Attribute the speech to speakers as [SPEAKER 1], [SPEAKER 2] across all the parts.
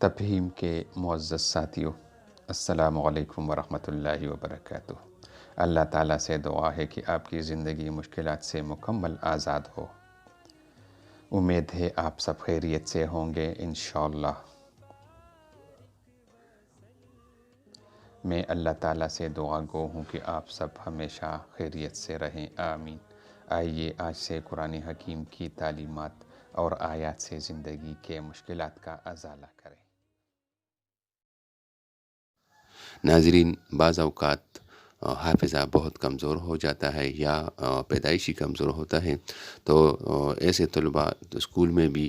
[SPEAKER 1] تفہیم کے معزز ساتھیوں، السلام علیکم ورحمۃ اللہ وبرکاتہ۔ اللہ تعالیٰ سے دعا ہے کہ آپ کی زندگی مشکلات سے مکمل آزاد ہو۔ امید ہے آپ سب خیریت سے ہوں گے انشاءاللہ۔ میں اللہ تعالیٰ سے دعا گو ہوں کہ آپ سب ہمیشہ خیریت سے رہیں، آمین۔ آئیے آج سے قرآن حکیم کی تعلیمات اور آیات سے زندگی کے مشکلات کا ازالہ کریں۔
[SPEAKER 2] ناظرین، بعض اوقات حافظہ بہت کمزور ہو جاتا ہے یا پیدائشی کمزور ہوتا ہے، تو ایسے طلباء اسکول میں بھی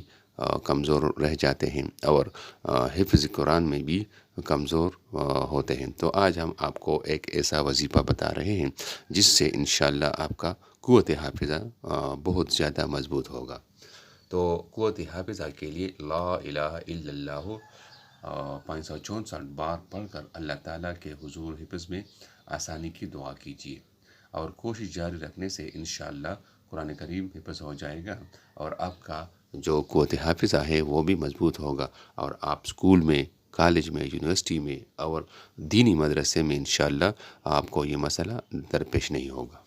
[SPEAKER 2] کمزور رہ جاتے ہیں اور حفظ قرآن میں بھی کمزور ہوتے ہیں۔ تو آج ہم آپ کو ایک ایسا وظیفہ بتا رہے ہیں جس سے انشاءاللہ آپ کا قوت حافظہ بہت زیادہ مضبوط ہوگا۔ تو قوت حافظہ کے لیے لا الہ الا اللہ 564 بار پڑھ کر اللہ تعالیٰ کے حضور حفظ میں آسانی کی دعا کیجیے، اور کوشش جاری رکھنے سے انشاءاللہ قرآن کریم حفظ ہو جائے گا اور آپ کا جو قوت حافظہ ہے وہ بھی مضبوط ہوگا، اور آپ اسکول میں، کالج میں، یونیورسٹی میں اور دینی مدرسے میں انشاءاللہ آپ کو یہ مسئلہ درپیش نہیں ہوگا۔